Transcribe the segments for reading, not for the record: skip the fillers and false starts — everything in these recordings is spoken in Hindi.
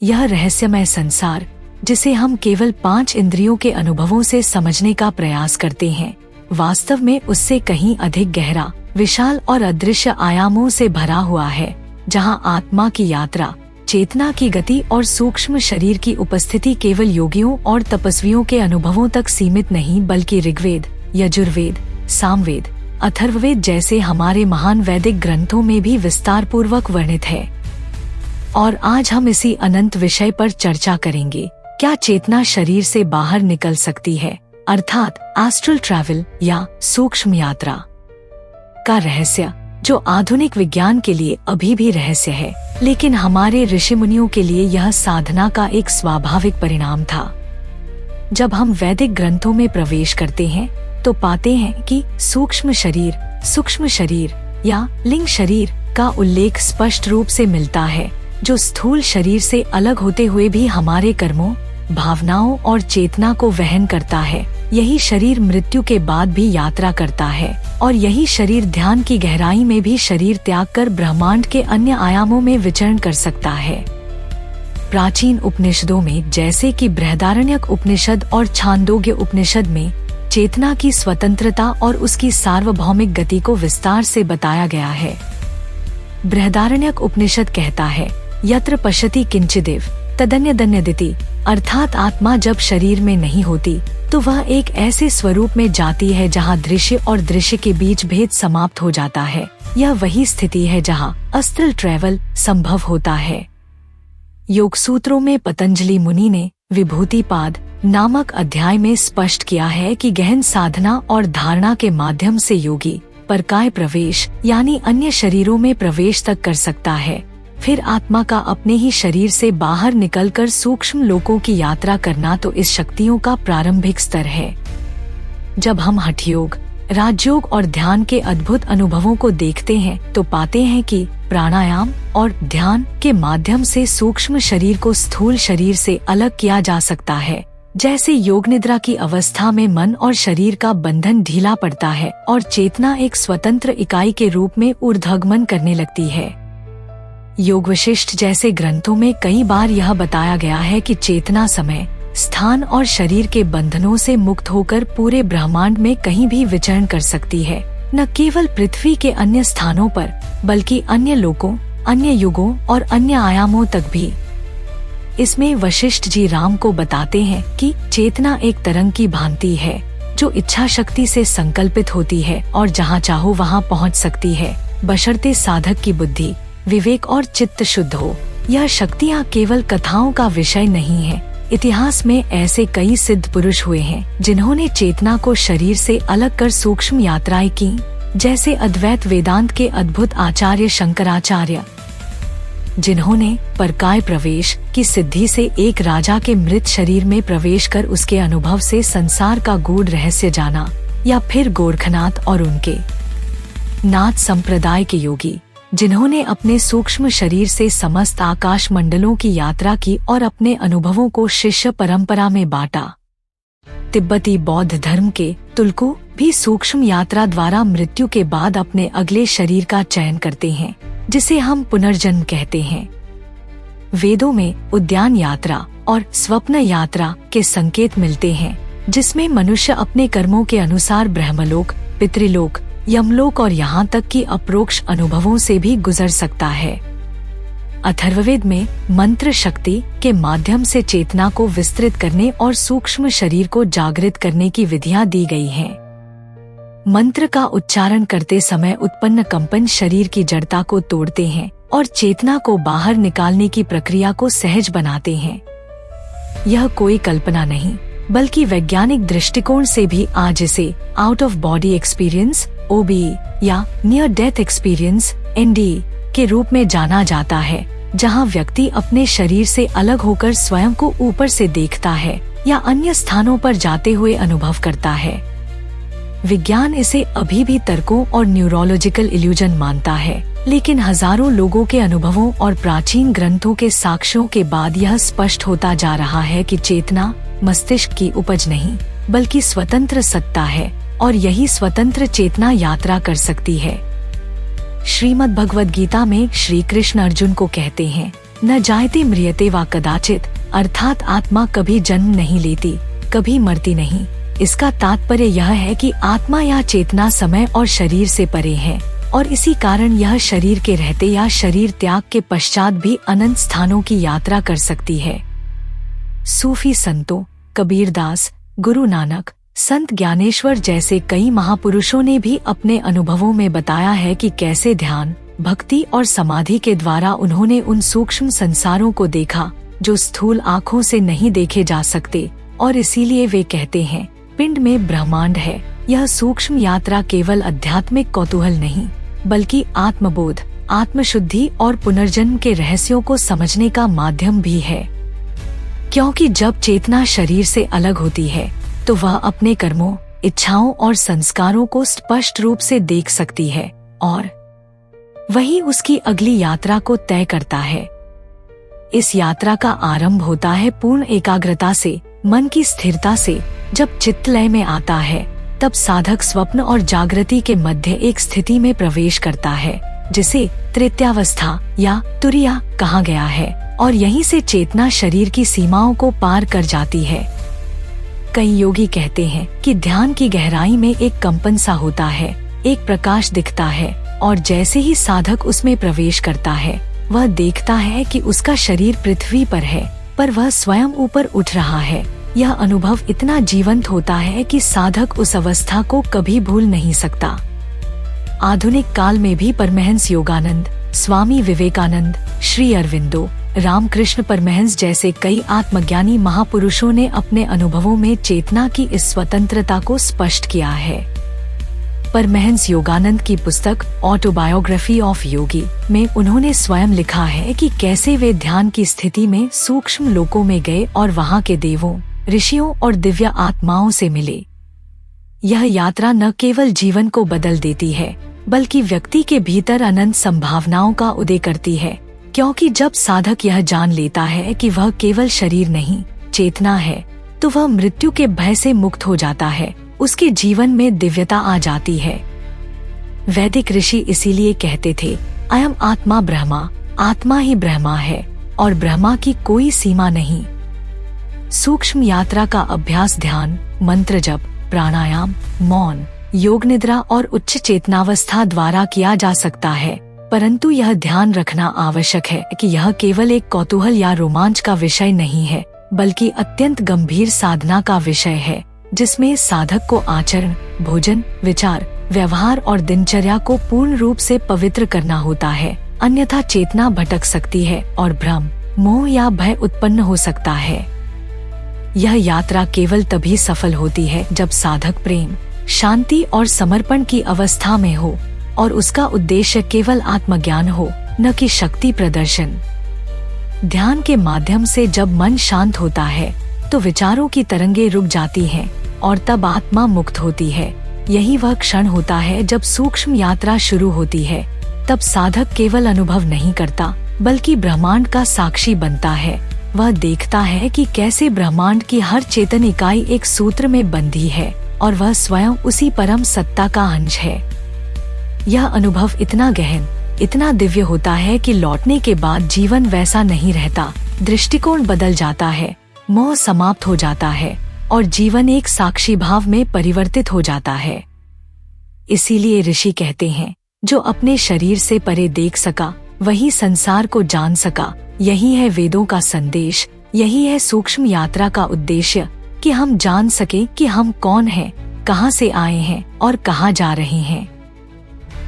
यह रहस्यमय संसार, जिसे हम केवल 5 इंद्रियों के अनुभवों से समझने का प्रयास करते हैं, वास्तव में उससे कहीं अधिक गहरा, विशाल और अदृश्य आयामों से भरा हुआ है, जहां आत्मा की यात्रा, चेतना की गति और सूक्ष्म शरीर की उपस्थिति केवल योगियों और तपस्वियों के अनुभवों तक सीमित नहीं, बल्कि ऋग्वेद, यजुर्वेद, सामवेद, अथर्ववेद जैसे हमारे महान वैदिक ग्रंथों में भी विस्तार पूर्वक वर्णित है। और आज हम इसी अनंत विषय पर चर्चा करेंगे। क्या चेतना शरीर से बाहर निकल सकती है, अर्थात एस्ट्रल ट्रैवल या सूक्ष्म यात्रा का रहस्य, जो आधुनिक विज्ञान के लिए अभी भी रहस्य है, लेकिन हमारे ऋषि मुनियों के लिए यह साधना का एक स्वाभाविक परिणाम था। जब हम वैदिक ग्रंथों में प्रवेश करते हैं तो पाते हैं कि सूक्ष्म शरीर या लिंग शरीर का उल्लेख स्पष्ट रूप से मिलता है, जो स्थूल शरीर से अलग होते हुए भी हमारे कर्मों, भावनाओं और चेतना को वहन करता है। यही शरीर मृत्यु के बाद भी यात्रा करता है, और यही शरीर ध्यान की गहराई में भी शरीर त्याग कर ब्रह्मांड के अन्य आयामों में विचरण कर सकता है। प्राचीन उपनिषदों में, जैसे कि बृहदारण्यक उपनिषद और छांदोग्य उपनिषद में, चेतना की स्वतंत्रता और उसकी सार्वभौमिक गति को विस्तार से बताया गया है। बृहदारण्यक उपनिषद कहता है, यत्र पश्यति किंचिदेव तदन्यदन्यदिति, अर्थात आत्मा जब शरीर में नहीं होती तो वह एक ऐसे स्वरूप में जाती है जहाँ दृश्य और दृश्य के बीच भेद समाप्त हो जाता है। यह वही स्थिति है जहाँ एस्ट्रल ट्रैवल संभव होता है। योग सूत्रों में पतंजलि मुनि ने विभूतिपाद नामक अध्याय में स्पष्ट किया है कि गहन साधना और धारणा के माध्यम से योगी परकाय प्रवेश यानी अन्य शरीरों में प्रवेश तक कर सकता है। फिर आत्मा का अपने ही शरीर से बाहर निकलकर सूक्ष्म लोकों की यात्रा करना तो इस शक्तियों का प्रारंभिक स्तर है। जब हम हठयोग, राजयोग और ध्यान के अद्भुत अनुभवों को देखते हैं तो पाते हैं कि प्राणायाम और ध्यान के माध्यम से सूक्ष्म शरीर को स्थूल शरीर से अलग किया जा सकता है। जैसे योग निद्रा की अवस्था में मन और शरीर का बंधन ढीला पड़ता है और चेतना एक स्वतंत्र इकाई के रूप में ऊर्ध्वगमन करने लगती है। योग वशिष्ठ जैसे ग्रंथों में कई बार यह बताया गया है कि चेतना समय, स्थान और शरीर के बंधनों से मुक्त होकर पूरे ब्रह्मांड में कहीं भी विचरण कर सकती है, न केवल पृथ्वी के अन्य स्थानों पर, बल्कि अन्य लोकों, अन्य युगों और अन्य आयामों तक भी। इसमें वशिष्ठ जी राम को बताते हैं कि चेतना एक तरंग की भांति है, जो इच्छा शक्ति से संकल्पित होती है और जहाँ चाहो वहाँ पहुँच सकती है, बशर्ते साधक की बुद्धि, विवेक और चित्त शुद्ध हो। यह शक्तियाँ केवल कथाओं का विषय नहीं है। इतिहास में ऐसे कई सिद्ध पुरुष हुए हैं जिन्होंने चेतना को शरीर से अलग कर सूक्ष्म यात्राएं की, जैसे अद्वैत वेदांत के अद्भुत आचार्य शंकराचार्य, जिन्होंने परकाय प्रवेश की सिद्धि से एक राजा के मृत शरीर में प्रवेश कर उसके अनुभव से संसार का गूढ़ रहस्य जाना, या फिर गोरखनाथ और उनके नाथ संप्रदाय के योगी, जिन्होंने अपने सूक्ष्म शरीर से समस्त आकाश मंडलों की यात्रा की और अपने अनुभवों को शिष्य परंपरा में बांटा। तिब्बती बौद्ध धर्म के तुलकु भी सूक्ष्म यात्रा द्वारा मृत्यु के बाद अपने अगले शरीर का चयन करते हैं, जिसे हम पुनर्जन्म कहते हैं। वेदों में उद्यान यात्रा और स्वप्न यात्रा के संकेत मिलते हैं, जिसमें मनुष्य अपने कर्मों के अनुसार ब्रह्मलोक, पितृलोक, यमलोक और यहाँ तक कि अपरोक्ष अनुभवों से भी गुजर सकता है। अथर्ववेद में मंत्र शक्ति के माध्यम से चेतना को विस्तृत करने और सूक्ष्म शरीर को जागृत करने की विधियां दी गई हैं। मंत्र का उच्चारण करते समय उत्पन्न कंपन शरीर की जड़ता को तोड़ते हैं और चेतना को बाहर निकालने की प्रक्रिया को सहज बनाते हैं। यह कोई कल्पना नहीं, बल्कि वैज्ञानिक दृष्टिकोण से भी आज इसे out of body experience OBE या नियर डेथ एक्सपीरियंस NDE के रूप में जाना जाता है, जहां व्यक्ति अपने शरीर से अलग होकर स्वयं को ऊपर से देखता है या अन्य स्थानों पर जाते हुए अनुभव करता है। विज्ञान इसे अभी भी तर्कों और न्यूरोलॉजिकल इल्यूजन मानता है, लेकिन हजारों लोगों के अनुभवों और प्राचीन ग्रंथों के साक्ष्यों के बाद यह स्पष्ट होता जा रहा है कि चेतना मस्तिष्क की उपज नहीं, बल्कि स्वतंत्र सत्ता है, और यही स्वतंत्र चेतना यात्रा कर सकती है। श्रीमद् भगवद गीता में श्री कृष्ण अर्जुन को कहते हैं, न जायते म्रियते वा कदाचित, अर्थात आत्मा कभी जन्म नहीं लेती, कभी मरती नहीं। इसका तात्पर्य यह है कि आत्मा या चेतना समय और शरीर से परे है और इसी कारण यह शरीर के रहते या शरीर त्याग के पश्चात भी अनंत स्थानों की यात्रा कर सकती है। सूफी संतों, कबीरदास, गुरु नानक, संत ज्ञानेश्वर जैसे कई महापुरुषों ने भी अपने अनुभवों में बताया है कि कैसे ध्यान, भक्ति और समाधि के द्वारा उन्होंने उन सूक्ष्म संसारों को देखा जो स्थूल आँखों से नहीं देखे जा सकते, और इसीलिए वे कहते हैं पिंड में ब्रह्मांड है। यह सूक्ष्म यात्रा केवल आध्यात्मिक कौतूहल नहीं बल्कि आत्मबोध, आत्मशुद्धि और पुनर्जन्म के रहस्यों को समझने का माध्यम भी है। क्योंकि जब चेतना शरीर से अलग होती है तो वह अपने कर्मों, इच्छाओं और संस्कारों को स्पष्ट रूप से देख सकती है और वही उसकी अगली यात्रा को तय करता है। इस यात्रा का आरंभ होता है पूर्ण एकाग्रता से, मन की स्थिरता से। जब चित्त लय में आता है तब साधक स्वप्न और जागृति के मध्य एक स्थिति में प्रवेश करता है जिसे तृतीयावस्था या तुरिया कहा गया है, और यहीं से चेतना शरीर की सीमाओं को पार कर जाती है। कई योगी कहते हैं कि ध्यान की गहराई में एक कंपन सा होता है, एक प्रकाश दिखता है, और जैसे ही साधक उसमें प्रवेश करता है वह देखता है कि उसका शरीर पृथ्वी पर है पर वह स्वयं ऊपर उठ रहा है। यह अनुभव इतना जीवंत होता है कि साधक उस अवस्था को कभी भूल नहीं सकता। आधुनिक काल में भी परमहंस योगानंद, स्वामी विवेकानंद, श्री अरविंदो, रामकृष्ण परमहंस जैसे कई आत्मज्ञानी महापुरुषों ने अपने अनुभवों में चेतना की इस स्वतंत्रता को स्पष्ट किया है। परमहंस योगानंद की पुस्तक ऑटोबायोग्राफी ऑफ योगी में उन्होंने स्वयं लिखा है कि कैसे वे ध्यान की स्थिति में सूक्ष्म लोकों में गए और वहां के देवों, ऋषियों और दिव्य आत्माओं से मिले। यह यात्रा न केवल जीवन को बदल देती है बल्कि व्यक्ति के भीतर अनंत संभावनाओं का उदय करती है, क्योंकि जब साधक यह जान लेता है कि वह केवल शरीर नहीं, चेतना है, तो वह मृत्यु के भय से मुक्त हो जाता है। उसके जीवन में दिव्यता आ जाती है। वैदिक ऋषि इसीलिए कहते थे, अयम आत्मा ब्रह्मा, आत्मा ही ब्रह्मा है और ब्रह्मा की कोई सीमा नहीं। सूक्ष्म यात्रा का अभ्यास ध्यान, मंत्र जप, प्राणायाम, मौन, योग निद्रा और उच्च चेतनावस्था द्वारा किया जा सकता है, परंतु यह ध्यान रखना आवश्यक है कि यह केवल एक कौतूहल या रोमांच का विषय नहीं है बल्कि अत्यंत गंभीर साधना का विषय है, जिसमें साधक को आचरण, भोजन, विचार, व्यवहार और दिनचर्या को पूर्ण रूप से पवित्र करना होता है, अन्यथा चेतना भटक सकती है और भ्रम, मोह या भय उत्पन्न हो सकता है। यह यात्रा केवल तभी सफल होती है जब साधक प्रेम, शांति और समर्पण की अवस्था में हो और उसका उद्देश्य केवल आत्मज्ञान हो, न कि शक्ति प्रदर्शन। ध्यान के माध्यम से जब मन शांत होता है तो विचारों की तरंगे रुक जाती हैं और तब आत्मा मुक्त होती है। यही वह क्षण होता है जब सूक्ष्म यात्रा शुरू होती है। तब साधक केवल अनुभव नहीं करता बल्कि ब्रह्मांड का साक्षी बनता है। वह देखता है कि कैसे ब्रह्मांड की हर चेतन इकाई एक सूत्र में बंधी है और वह स्वयं उसी परम सत्ता का अंश है। यह अनुभव इतना गहन, इतना दिव्य होता है कि लौटने के बाद जीवन वैसा नहीं रहता, दृष्टिकोण बदल जाता है, मोह समाप्त हो जाता है और जीवन एक साक्षी भाव में परिवर्तित हो जाता है। इसीलिए ऋषि कहते हैं, जो अपने शरीर से परे देख सका वही संसार को जान सका। यही है वेदों का संदेश, यही है सूक्ष्म यात्रा का उद्देश्य, कि हम जान सके कि हम कौन हैं, कहां से आए हैं और कहां जा रहे हैं।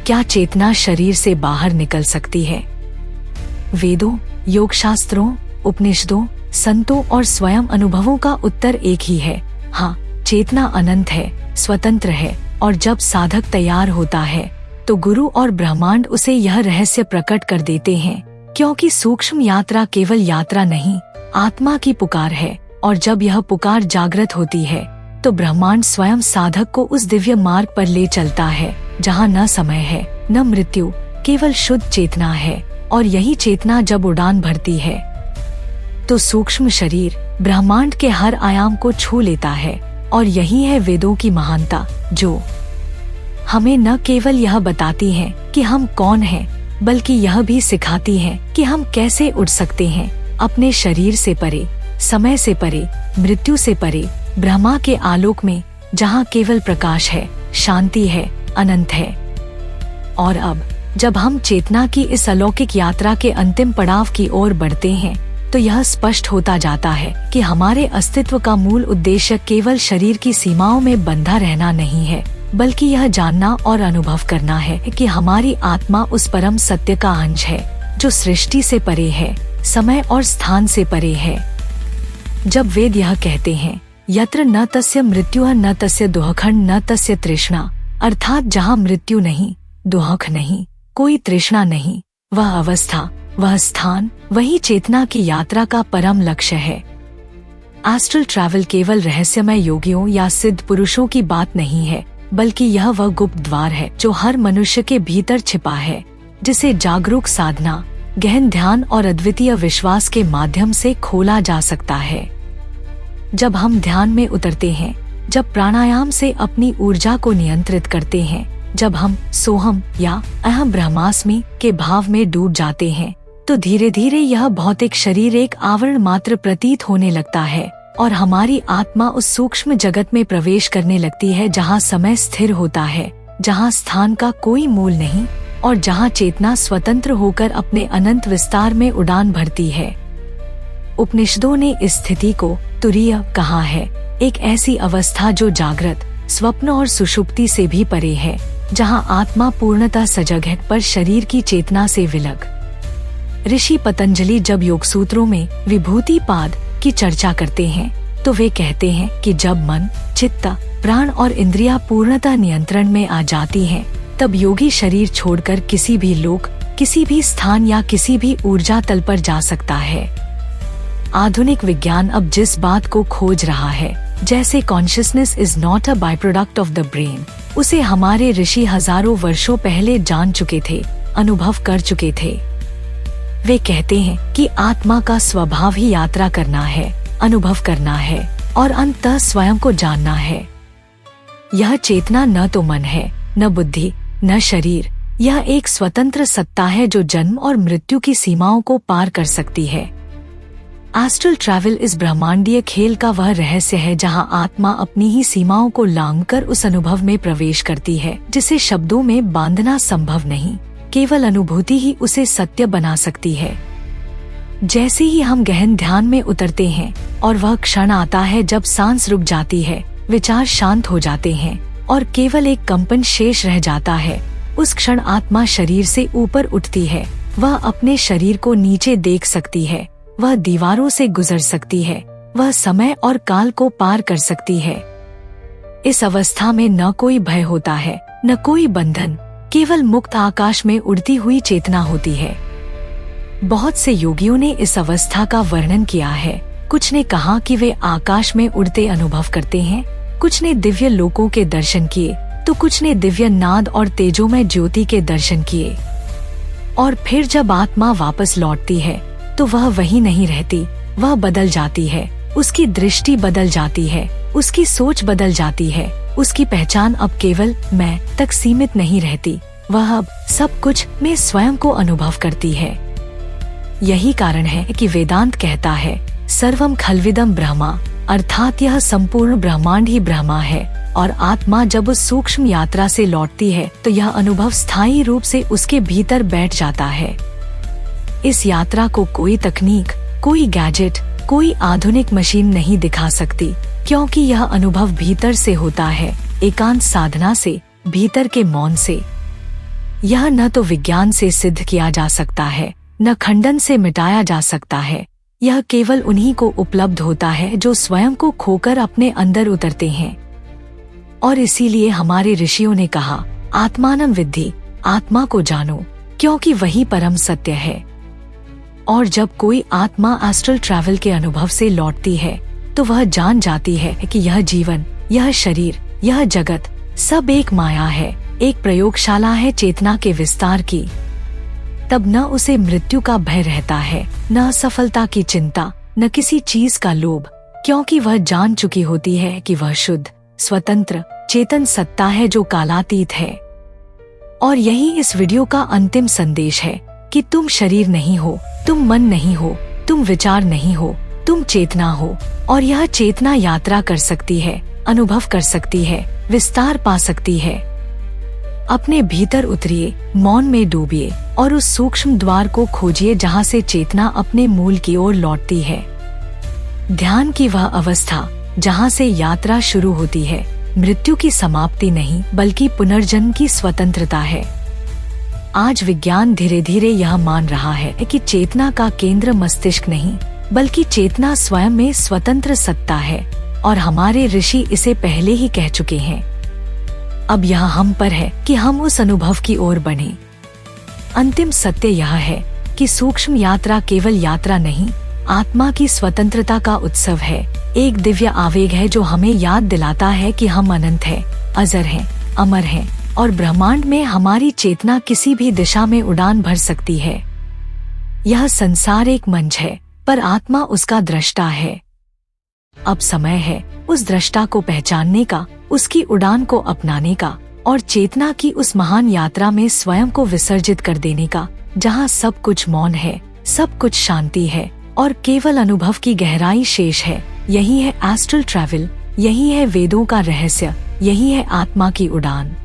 क्या चेतना शरीर से बाहर निकल सकती है? वेदों, योग शास्त्रों, उपनिषदों, संतों और स्वयं अनुभवों का उत्तर एक ही है, हाँ, चेतना अनंत है, स्वतंत्र है और जब साधक तैयार होता है तो गुरु और ब्रह्मांड उसे यह रहस्य प्रकट कर देते हैं, क्योंकि सूक्ष्म यात्रा केवल यात्रा नहीं, आत्मा की पुकार है और जब यह पुकार जागृत होती है तो ब्रह्मांड स्वयं साधक को उस दिव्य मार्ग पर ले चलता है जहाँ न समय है न मृत्यु, केवल शुद्ध चेतना है। और यही चेतना जब उड़ान भरती है तो सूक्ष्म शरीर ब्रह्मांड के हर आयाम को छू लेता है। और यही है वेदों की महानता, जो हमें न केवल यह बताती है कि हम कौन हैं, बल्कि यह भी सिखाती है कि हम कैसे उड़ सकते हैं अपने शरीर से परे, समय से परे, मृत्यु से परे, ब्रह्मा के आलोक में, जहाँ केवल प्रकाश है, शांति है, अनंत है। और अब जब हम चेतना की इस अलौकिक यात्रा के अंतिम पड़ाव की ओर बढ़ते हैं, तो यह स्पष्ट होता जाता है कि हमारे अस्तित्व का मूल उद्देश्य केवल शरीर की सीमाओं में बंधा रहना नहीं है, बल्कि यह जानना और अनुभव करना है कि हमारी आत्मा उस परम सत्य का अंश है जो सृष्टि से परे है, समय और स्थान से परे है। जब वेद यह कहते हैं, यत्र न तस्य मृत्यु न तस्य दुःखं न तस्य तृष्णा, अर्थात जहाँ मृत्यु नहीं, दुःख नहीं, कोई तृष्णा नहीं, वह अवस्था, वह स्थान, वही चेतना की यात्रा का परम लक्ष्य है। एस्ट्रल ट्रैवल केवल रहस्यमय योगियों या सिद्ध पुरुषों की बात नहीं है, बल्कि यह वह गुप्त द्वार है जो हर मनुष्य के भीतर छिपा है, जिसे जागरूक साधना, गहन ध्यान और अद्वितीय विश्वास के माध्यम से खोला जा सकता है। जब हम ध्यान में उतरते हैं, जब प्राणायाम से अपनी ऊर्जा को नियंत्रित करते हैं, जब हम सोहम या अहम ब्रह्मास्मि के भाव में डूब जाते हैं, तो धीरे धीरे यह भौतिक शरीर एक आवरण मात्र प्रतीत होने लगता है और हमारी आत्मा उस सूक्ष्म जगत में प्रवेश करने लगती है जहाँ समय स्थिर होता है, जहाँ स्थान का कोई मूल नहीं और जहाँ चेतना स्वतंत्र होकर अपने अनंत विस्तार में उड़ान भरती है। उपनिषदों ने इस स्थिति को तुरीय कहा है, एक ऐसी अवस्था जो जागृत, स्वप्न और सुषुप्ति से भी परे है, जहाँ आत्मा पूर्णतः सजग है पर शरीर की चेतना से विलग। ऋषि पतंजलि जब योग सूत्रों में विभूतिपाद की चर्चा करते हैं, तो वे कहते हैं कि जब मन, चित्त, प्राण और इंद्रियां पूर्णतः नियंत्रण में आ जाती हैं, तब योगी शरीर छोड़कर किसी भी लोक, किसी भी स्थान या किसी भी ऊर्जा तल पर जा सकता है। आधुनिक विज्ञान अब जिस बात को खोज रहा है, जैसे consciousness is not a by product of the brain, उसे हमारे ऋषि हजारों वर्षों पहले जान चुके थे, अनुभव कर चुके थे। वे कहते हैं कि आत्मा का स्वभाव ही यात्रा करना है, अनुभव करना है और अंततः स्वयं को जानना है। यह चेतना न तो मन है, न बुद्धि, न शरीर, यह एक स्वतंत्र सत्ता है जो जन्म और मृत्यु की सीमाओं को पार कर सकती है। एस्ट्रल ट्रैवल इस ब्रह्मांडीय खेल का वह रहस्य है जहां आत्मा अपनी ही सीमाओं को लांघकर उस अनुभव में प्रवेश करती है जिसे शब्दों में बांधना संभव नहीं, केवल अनुभूति ही उसे सत्य बना सकती है। जैसे ही हम गहन ध्यान में उतरते हैं और वह क्षण आता है जब सांस रुक जाती है, विचार शांत हो जाते हैं और केवल एक कंपन शेष रह जाता है, उस क्षण आत्मा शरीर से ऊपर उठती है। वह अपने शरीर को नीचे देख सकती है, वह दीवारों से गुजर सकती है, वह समय और काल को पार कर सकती है। इस अवस्था में न कोई भय होता है, न कोई बंधन, केवल मुक्त आकाश में उड़ती हुई चेतना होती है। बहुत से योगियों ने इस अवस्था का वर्णन किया है। कुछ ने कहा कि वे आकाश में उड़ते अनुभव करते हैं, कुछ ने दिव्य लोकों के दर्शन किए, तो कुछ ने दिव्य नाद और तेजोमय ज्योति के दर्शन किए। और फिर जब आत्मा वापस लौटती है तो वह वही नहीं रहती, वह बदल जाती है, उसकी दृष्टि बदल जाती है, उसकी सोच बदल जाती है, उसकी पहचान अब केवल मैं तक सीमित नहीं रहती, वह अब सब कुछ में स्वयं को अनुभव करती है। यही कारण है कि वेदांत कहता है सर्वम खल्विदम ब्रह्मा, अर्थात यह संपूर्ण ब्रह्मांड ही ब्रह्मा है। और आत्मा जब उस सूक्ष्म यात्रा से लौटती है तो यह अनुभव स्थायी रूप से उसके भीतर बैठ जाता है। इस यात्रा को कोई तकनीक, कोई गैजेट, कोई आधुनिक मशीन नहीं दिखा सकती, क्योंकि यह अनुभव भीतर से होता है, एकांत साधना से, भीतर के मौन से। यह न तो विज्ञान से सिद्ध किया जा सकता है, न खंडन से मिटाया जा सकता है। यह केवल उन्हीं को उपलब्ध होता है जो स्वयं को खोकर अपने अंदर उतरते हैं। और इसीलिए हमारे ऋषियों ने कहा, आत्मानं विद्धि, आत्मा को जानो, क्योंकि वही परम सत्य है। और जब कोई आत्मा एस्ट्रल ट्रैवल के अनुभव से लौटती है तो वह जान जाती है कि यह जीवन, यह शरीर, यह जगत सब एक माया है, एक प्रयोगशाला है चेतना के विस्तार की। तब न उसे मृत्यु का भय रहता है, न असफलता की चिंता, न किसी चीज का लोभ, क्योंकि वह जान चुकी होती है कि वह शुद्ध, स्वतंत्र, चेतन सत्ता है जो कालातीत है। और यही इस वीडियो का अंतिम संदेश है कि तुम शरीर नहीं हो, तुम मन नहीं हो, तुम विचार नहीं हो, तुम चेतना हो। और यह चेतना यात्रा कर सकती है, अनुभव कर सकती है, विस्तार पा सकती है। अपने भीतर उतरिए, मौन में डूबिए और उस सूक्ष्म द्वार को खोजिए जहाँ से चेतना अपने मूल की ओर लौटती है। ध्यान की वह अवस्था जहाँ से यात्रा शुरू होती है, मृत्यु की समाप्ति नहीं बल्कि पुनर्जन्म की स्वतंत्रता है। आज विज्ञान धीरे धीरे यह मान रहा है कि चेतना का केंद्र मस्तिष्क नहीं बल्कि चेतना स्वयं में स्वतंत्र सत्ता है, और हमारे ऋषि इसे पहले ही कह चुके हैं। अब यह हम पर है कि हम उस अनुभव की ओर बढ़ें। अंतिम सत्य यह है कि सूक्ष्म यात्रा केवल यात्रा नहीं, आत्मा की स्वतंत्रता का उत्सव है, एक दिव्य आवेग है जो हमें याद दिलाता है कि हम अनंत हैं, अजर हैं, अमर हैं और ब्रह्मांड में हमारी चेतना किसी भी दिशा में उड़ान भर सकती है। यह संसार एक मंच है, पर आत्मा उसका दृष्टा है। अब समय है उस दृष्टा को पहचानने का, उसकी उड़ान को अपनाने का और चेतना की उस महान यात्रा में स्वयं को विसर्जित कर देने का, जहाँ सब कुछ मौन है, सब कुछ शांति है और केवल अनुभव की गहराई शेष है। यही है एस्ट्रल ट्रैवल, यही है वेदों का रहस्य, यही है आत्मा की उड़ान।